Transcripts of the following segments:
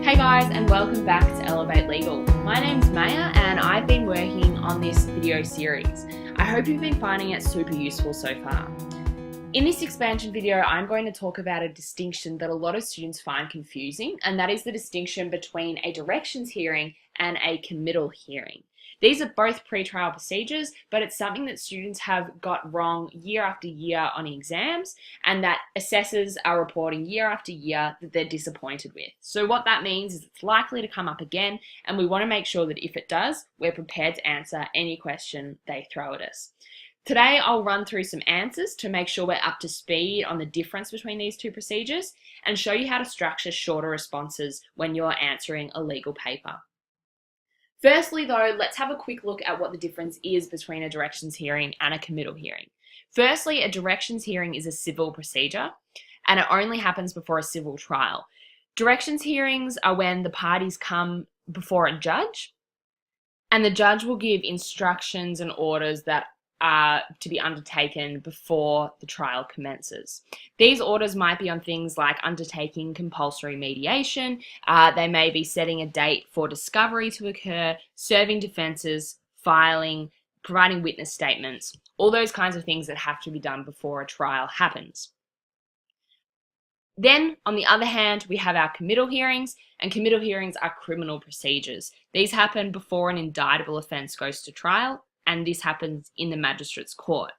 Hey guys, and welcome back to Elevate Legal. My name's Maya and I've been working on this video series. I hope you've been finding it super useful so far. In this expansion video, I'm going to talk about a distinction that a lot of students find confusing, and that is the distinction between a directions hearing and a committal hearing. These are both pre-trial procedures, but it's something that students have got wrong year after year on exams, and that assessors are reporting year after year that they're disappointed with. So what that means is it's likely to come up again, and we want to make sure that if it does, we're prepared to answer any question they throw at us. Today, I'll run through some answers to make sure we're up to speed on the difference between these two procedures and show you how to structure shorter responses when you're answering a legal paper. Firstly, though, let's have a quick look at what the difference is between a directions hearing and a committal hearing. Firstly, a directions hearing is a civil procedure, and it only happens before a civil trial. Directions hearings are when the parties come before a judge, and the judge will give instructions and orders that are to be undertaken before the trial commences. These orders might be on things like undertaking compulsory mediation, they may be setting a date for discovery to occur, serving defences, filing, providing witness statements, all those kinds of things that have to be done before a trial happens. Then, on the other hand, we have our committal hearings, and committal hearings are criminal procedures. These happen before an indictable offence goes to trial, and this happens in the magistrate's court.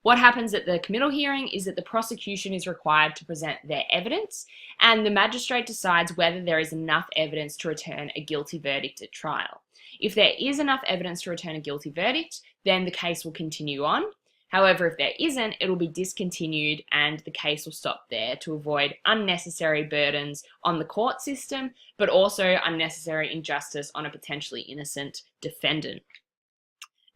What happens at the committal hearing is that the prosecution is required to present their evidence, and the magistrate decides whether there is enough evidence to return a guilty verdict at trial. If there is enough evidence to return a guilty verdict, then the case will continue on. However, if there isn't, it will be discontinued and the case will stop there to avoid unnecessary burdens on the court system, but also unnecessary injustice on a potentially innocent defendant.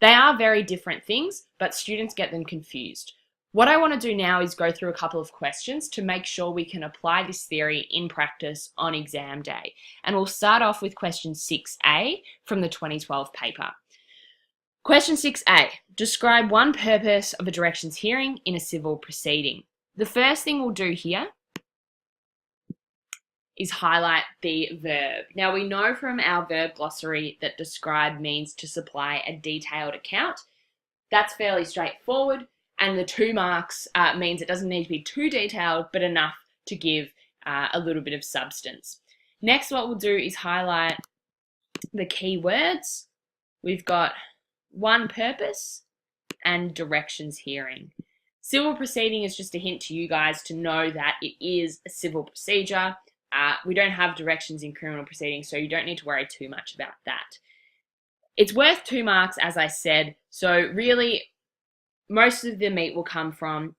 They are very different things, but students get them confused. What I want to do now is go through a couple of questions to make sure we can apply this theory in practice on exam day. And we'll start off with question 6A from the 2012 paper. Question 6A, describe one purpose of a directions hearing in a civil proceeding. The first thing we'll do here is highlight the verb. Now we know from our verb glossary that describe means to supply a detailed account. That's fairly straightforward, and the 2 marks means it doesn't need to be too detailed, but enough to give a little bit of substance. Next, what we'll do is highlight the key words. We've got one purpose and directions hearing. Civil proceeding is just a hint to you guys to know that it is a civil procedure. We don't have directions in criminal proceedings, so you don't need to worry too much about that. It's worth 2 marks, as I said, so really most of the meat will come from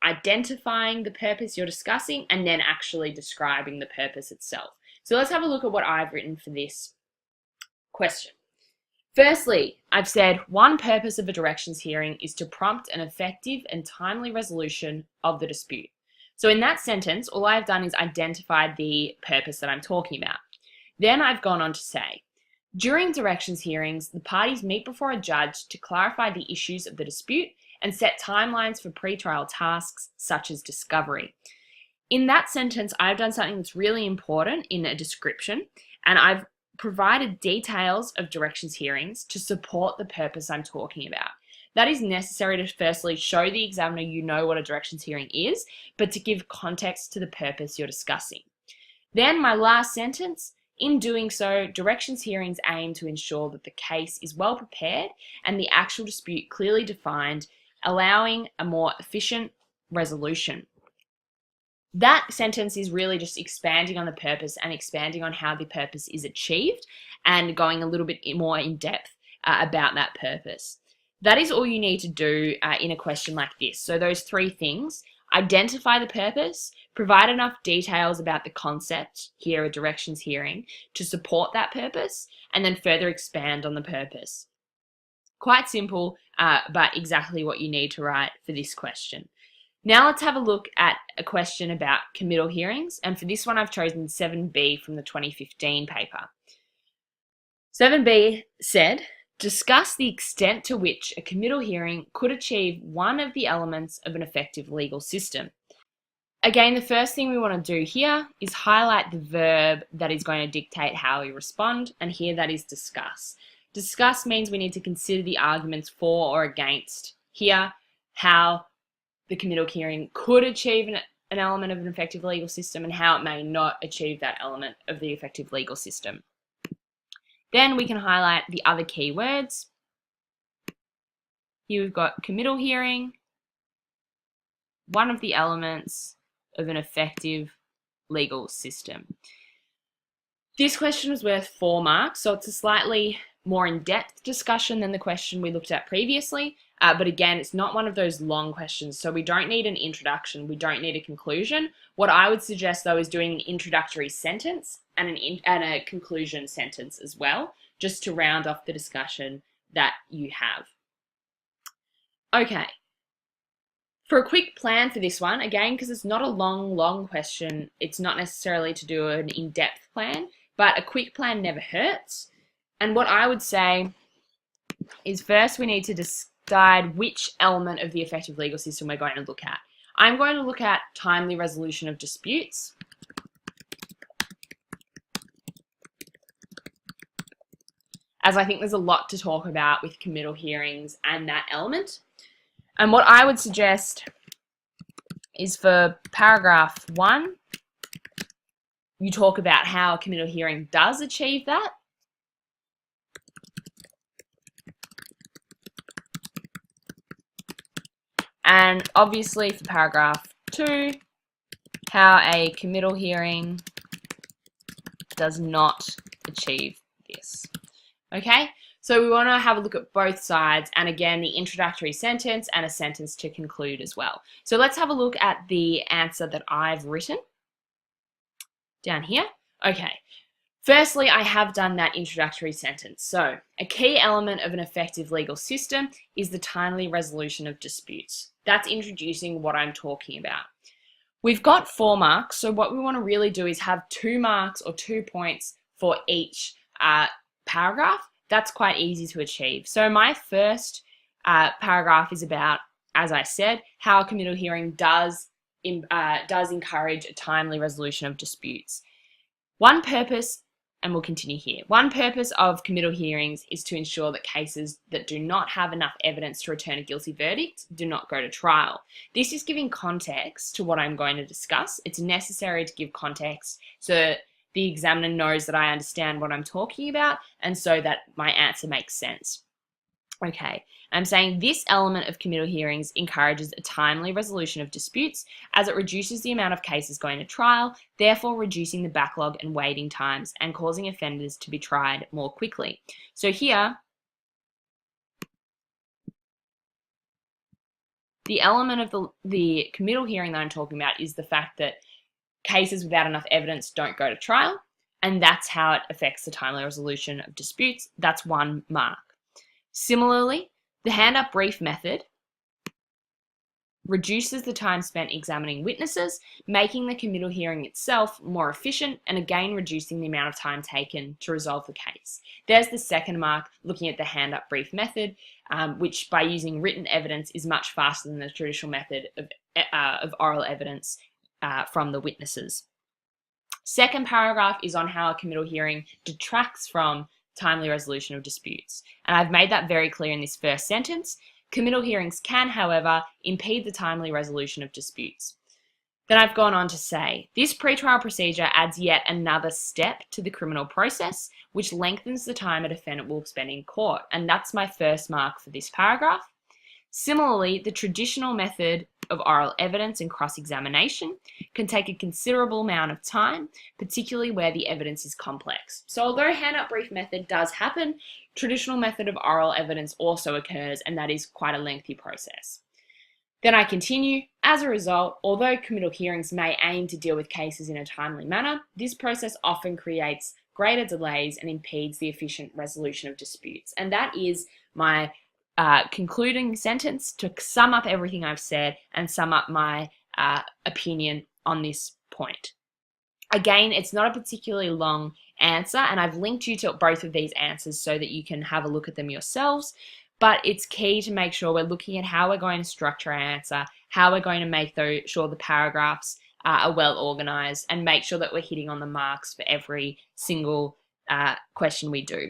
identifying the purpose you're discussing and then actually describing the purpose itself. So let's have a look at what I've written for this question. Firstly, I've said one purpose of a directions hearing is to prompt an effective and timely resolution of the dispute. So in that sentence, all I've done is identified the purpose that I'm talking about. Then I've gone on to say, during directions hearings, the parties meet before a judge to clarify the issues of the dispute and set timelines for pretrial tasks such as discovery. In that sentence, I've done something that's really important in a description, and I've provided details of directions hearings to support the purpose I'm talking about. That is necessary to firstly show the examiner you know what a directions hearing is, but to give context to the purpose you're discussing. Then my last sentence, in doing so, directions hearings aim to ensure that the case is well prepared and the actual dispute clearly defined, allowing a more efficient resolution. That sentence is really just expanding on the purpose and expanding on how the purpose is achieved and going a little bit more in depth about that purpose. That is all you need to do in a question like this. So those 3 things: identify the purpose, provide enough details about the concept, here a directions hearing, to support that purpose, and then further expand on the purpose. Quite simple, but exactly what you need to write for this question. Now let's have a look at a question about committal hearings, and for this one I've chosen 7B from the 2015 paper. 7B said, discuss the extent to which a committal hearing could achieve one of the elements of an effective legal system. Again, the first thing we want to do here is highlight the verb that is going to dictate how we respond, and here that is discuss. Discuss means we need to consider the arguments for or against here, how the committal hearing could achieve an element of an effective legal system and how it may not achieve that element of the effective legal system. Then we can highlight the other key words. Here we've got committal hearing, one of the elements of an effective legal system. This question was worth 4 marks, so it's a slightly more in-depth discussion than the question we looked at previously, but again, it's not one of those long questions, so we don't need an introduction, we don't need a conclusion. What I would suggest though is doing an introductory sentence and a conclusion sentence as well, just to round off the discussion that you have. Okay. For a quick plan for this one, again, because it's not a long question, it's not necessarily to do an in-depth plan, but a quick plan never hurts. And what I would say is first we need to decide which element of the effective legal system we're going to look at. I'm going to look at timely resolution of disputes. As I think there's a lot to talk about with committal hearings and that element. And what I would suggest is for paragraph 1, you talk about how a committal hearing does achieve that. And obviously for paragraph 2, how a committal hearing does not achieve this. Okay? So we want to have a look at both sides, and again, the introductory sentence and a sentence to conclude as well. So let's have a look at the answer that I've written down here. Okay. Firstly, I have done that introductory sentence. So a key element of an effective legal system is the timely resolution of disputes. That's introducing what I'm talking about. We've got 4 marks, so what we want to really do is have 2 marks or 2 points for each paragraph. That's quite easy to achieve. So my first paragraph is about, as I said, how a committal hearing does encourage a timely resolution of disputes. One purpose, and we'll continue here, one purpose of committal hearings is to ensure that cases that do not have enough evidence to return a guilty verdict do not go to trial. This is giving context to what I'm going to discuss. It's necessary to give context so the examiner knows that I understand what I'm talking about and so that my answer makes sense. Okay, I'm saying this element of committal hearings encourages a timely resolution of disputes as it reduces the amount of cases going to trial, therefore reducing the backlog and waiting times and causing offenders to be tried more quickly. So here, the element of the committal hearing that I'm talking about is the fact that cases without enough evidence don't go to trial, and that's how it affects the timely resolution of disputes. That's 1 mark. Similarly, the hand-up brief method reduces the time spent examining witnesses, making the committal hearing itself more efficient and again reducing the amount of time taken to resolve the case. There's the 2nd mark, looking at the hand-up brief method, which by using written evidence is much faster than the traditional method of oral evidence from the witnesses. 2nd paragraph is on how a committal hearing detracts from timely resolution of disputes. And I've made that very clear in this first sentence. Committal hearings can, however, impede the timely resolution of disputes. Then I've gone on to say, this pretrial procedure adds yet another step to the criminal process, which lengthens the time a defendant will spend in court. And that's my 1st mark for this paragraph. Similarly, the traditional method of oral evidence and cross-examination can take a considerable amount of time, particularly where the evidence is complex. So although hand-up brief method does happen, traditional method of oral evidence also occurs, and that is quite a lengthy process. Then I continue, as a result, although committal hearings may aim to deal with cases in a timely manner, this process often creates greater delays and impedes the efficient resolution of disputes. And that is my concluding sentence to sum up everything I've said and sum up my opinion on this point. Again, it's not a particularly long answer, and I've linked you to both of these answers so that you can have a look at them yourselves, but it's key to make sure we're looking at how we're going to structure our answer, how we're going to make sure the paragraphs are well organised, and make sure that we're hitting on the marks for every single question we do.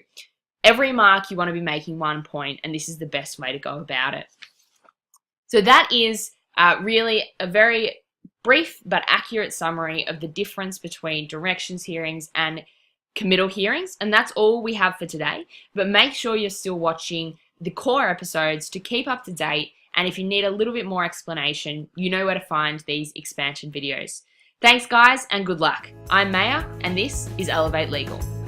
Every mark you want to be making 1 point, and this is the best way to go about it. So that is really a very brief but accurate summary of the difference between directions hearings and committal hearings, and that's all we have for today. But make sure you're still watching the core episodes to keep up to date, and if you need a little bit more explanation, you know where to find these expansion videos. Thanks guys, and good luck. I'm Maya, and this is Elevate Legal.